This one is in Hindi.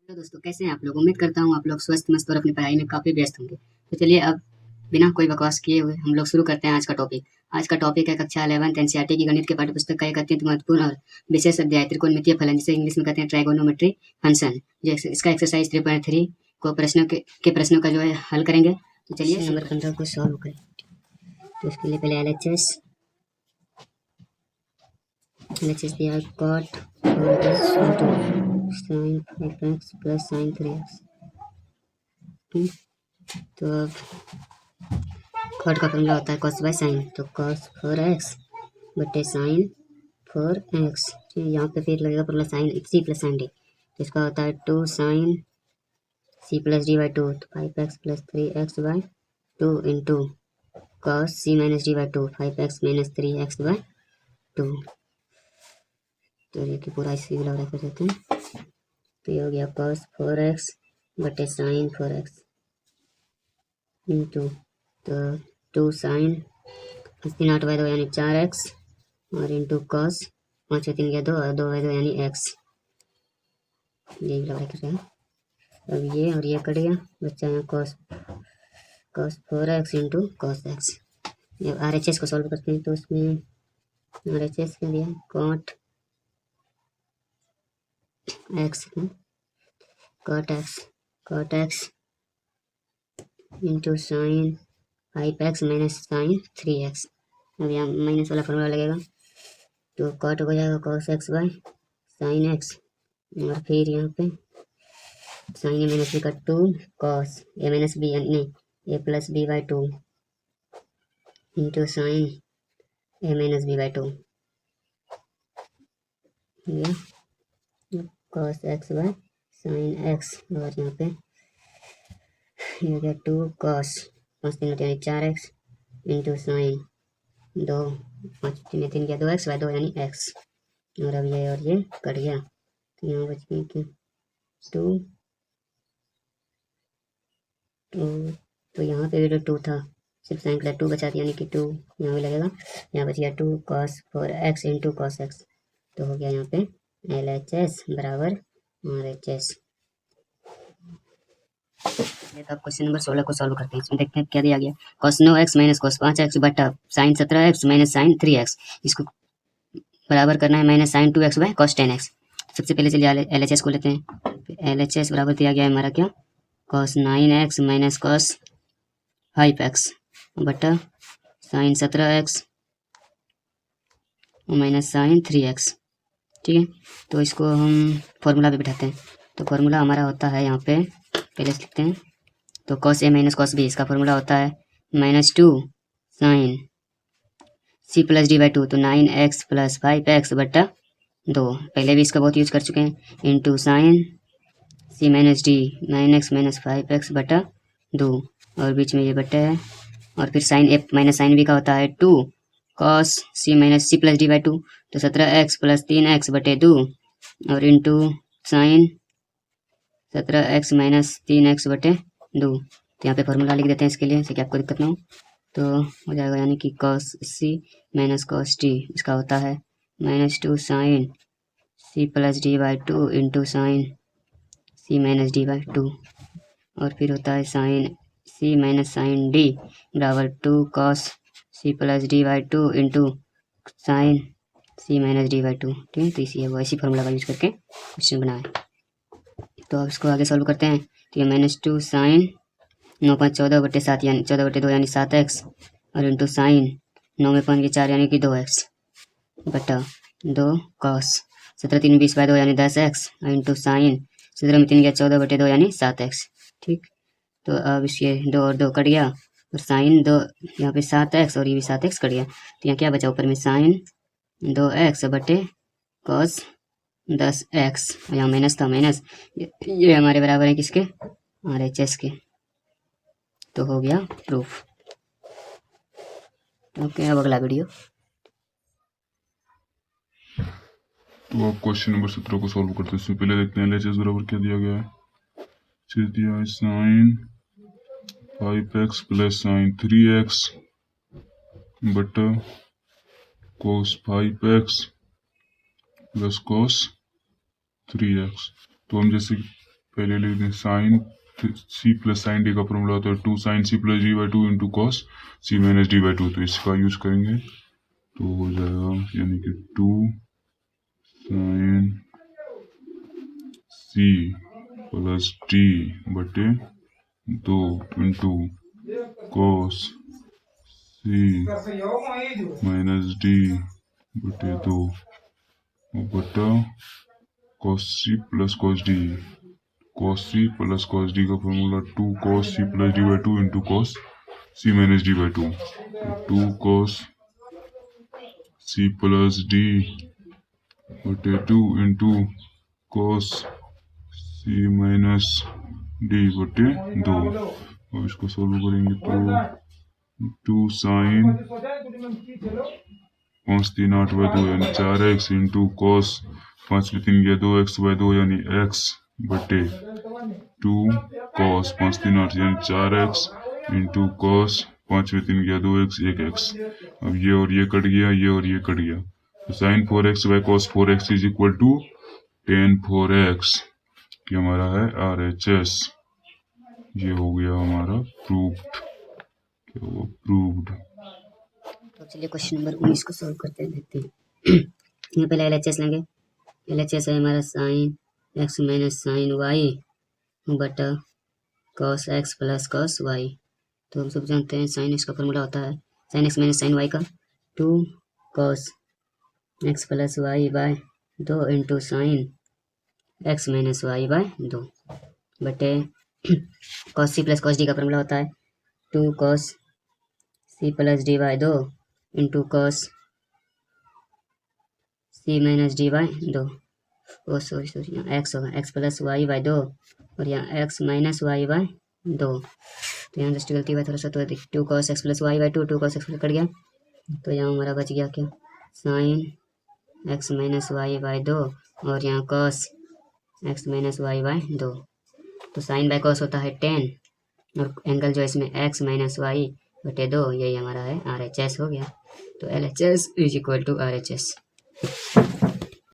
हेलो दोस्तों, कैसे हैं आप लोग। उम्मीद करता हूँ आप लोग स्वस्थ मस्त और अपनी पढ़ाई में काफ़ी व्यस्त होंगे। तो चलिए अब बिना कोई बकवास किए हुए हम लोग शुरू करते हैं आज का टॉपिक। आज का टॉपिक है कक्षा 11th एनसीईआरटी की गणित के पाठ्य पुस्तक का एक अत्यंत महत्वपूर्ण और विशेष अध्याय त्रिकोणमितीय फलन, जिसे इंग्लिश में कहते हैं ट्राइगोनोमेट्री फंक्शन। इसका एक्सरसाइज 3.3 को प्रश्नों का जो है हल करेंगे। तो चलिए नंबर 15 को सॉल्व करें। तो इसके लिए पहले LHS दिया है cot 4x into sin 5x plus sin 3x। तो अब कॉट का फॉर्मूला होता है cos बाय साइन, तो cos 4x बटे साइन 4x। यहाँ पे फिर लगेगा formula sine C plus sine D, तो इसका होता है 2 sine C plus D by 2, तो 5x plus 3x by 2 into cos C minus D by 2, 5x minus 3x by 2। तो ये पूरा इसी बराबर कर देते हैं। तो ये हो गया cos 4x बटे साइन 4x इंटू तो 2 साइन 3 8 बाई 2 यानी 4x और इंटू कॉस 5 3 गया 2 और 2 बाई 2 यानी x। यही लगा कर रहे हैं। अब ये और ये कट गया, बच्चा यहाँ cos 4x into cos x. जब RHS को सॉल्व करते हैं तो उसमें RHS के लिए cot x इंटू sine 5x minus sine 3x। अब यहाँ माइनस वाला फॉर्मूला लगेगा, तो कॉट हो जाएगा cos x by sine x, और फिर यहाँ पे साइन ए माइनस बी का 2 cos ए माइनस बी यानी नहीं A plus B by 2 into sine A minus B by 2 cos x by sine x. और यहाँ पे ये हो गया 2 cos 5 3 यानी 4x इंटू साइन 2 5 3 3 गया 2x बाई 2 यानी x। और अब ये कट गया, तो यहाँ बच गई कि 2 तो यहाँ पे भी 2 था, सिर्फ साइन का 2 बचा था यानी कि 2 यहाँ भी लगेगा। यहाँ बच गया 2 cos 4x into cos x. तो हो गया यहाँ पे LHS बराबर RHS। ये तो आप क्वेश्चन नंबर 16 को सॉल्व करते हैं। इसमें देखते हैं क्या दिया गया। cos 9x minus cos 5x बटा sign 17x minus sine 3x, इसको बराबर करना है minus sign 2x bye cos 10x। सबसे पहले चलिए LHS को लेते हैं। LHS बराबर दिया गया है हमारा क्या, cos 9x minus cos 5x बटा sign 17x minus sine 3x। ठीक है, तो इसको हम फॉर्मूला पे बिठाते हैं। तो फॉर्मूला हमारा होता है यहाँ पे पहले से लिखते हैं, तो cos a minus cos b, इसका फॉर्मूला होता है -2 sine C plus D by 2, तो 9x प्लस 5x बटा 2, पहले भी इसका बहुत यूज कर चुके हैं, into sine C minus D 9x minus 5x बटा 2, और बीच में ये बटे है, और फिर sine A minus sine B का होता है 2 cos C minus C plus D by 2, तो 17x प्लस 3x बटे 2, और into sine 17x minus 3x बटे 2। तो यहाँ पे फॉर्मूला लिख देते हैं इसके लिए, जैसे कि आपको दिक्कत ना हो। तो हो जाएगा यानी कि cos c minus cos t, इसका होता है -2 sine c plus D by 2 into sine c minus D by 2, और फिर होता है sine c minus sine d बराबर 2 cos c plus D by 2 into sine c minus D by 2। ठीक है, तो इसी फॉर्मूला का यूज करके क्वेश्चन बनाए। तो अब इसको आगे सॉल्व करते हैं। तो ये -2 साइन 9 5 14 बटे 7 यानी 14 बटे 2 यानी 7x, और इंटू साइन 9 में 5 के 4 यानी कि 2x बटा 2 cos 17 3 20 बाई 2 यानी 10x, और इंटू साइन 17 में 3 गया 14 बटे 2 यानी 7x। ठीक, तो अब इसके 2 और 2 कट गया, और साइन 2 यहाँ पे 7x और ये भी 7x कट गया, तो यहाँ क्या बचा ऊपर में साइन 2x बटे cos 10x, यहाँ माइनस था, माइनस ये हमारे बराबर है किसके, RHS के। तो हो गया प्रूफ। ओके, अब अगला वीडियो। तो आप क्वेश्चन नंबर 17 को सॉल्व करते हैं। पहले देखते हैं LHS बराबर क्या दिया गया है। चीज दिया है sign 5x plus sign 3x बटा cos 5x plus cos 3x। तो हम जैसे पहले लिख दें sine C plus sine D का फॉर्मूला होता है 2 sine C plus D by 2 into cos C minus D by 2। तो इसका यूज करेंगे तो हो जाएगा यानी कि 2 साइन सी प्लस डी बटे 2 into cos C minus D बटे 2 बटा cos C plus cos D. Cos C plus cos D का formula 2 cos C plus D by 2 into cos C minus D by 2। 2 cos C plus D बटे 2 into cos C minus D बटे 2। अब इसको सोल्व करेंगे तो 2 साइन 5 3 8 बाई 2 यानी 4x इंटू कॉस 5 3 गया 2x बाई 2 यानी x बटे 2 कॉस 5 3 8 यानी 4x इंटू कॉस 5 में 3 गया 2x 1x। अब ये और ये कट गया, ये और ये कट गया, तो sine 4x by cos 4x is equal to tan 4x कि हमारा है RHS। ये हो गया हमारा प्रूव्ड। क्या हुआ? प्रूव्ड। तो चलिए क्वेश्चन नंबर 19 को सॉल्व करते हैं, देखते हैं। यहाँ पहले LHS लेंगे। LHS है हमारा sine x minus sine Y बटा cos x plus cos Y. तो हम सब जानते हैं साइन x का फॉर्मूला होता है sine x minus sine Y का 2 cos x plus Y by 2 into sine x minus Y by 2 बटे cos C plus cos D का फॉर्मूला होता है 2 cos C plus D by 2 into cos C minus D by 2। Oh sorry यहाँ x होगा x प्लस वाई बाय 2 और यहाँ x माइनस वाई बाय 2। तो यहाँ जस्ट गलती हुआ थोड़ा सा, तो 2 cos x plus Y by 2 2 cos x cut गया, तो यहाँ हमारा बच गया क्या sine x minus Y by 2 और यहाँ cos x minus Y by 2। तो साइन बाय कॉस होता है 10 और एंगल जो है इसमें x माइनस वाई बटे 2, यही हमारा है RHS हो गया। तो LHS is equal to RHS।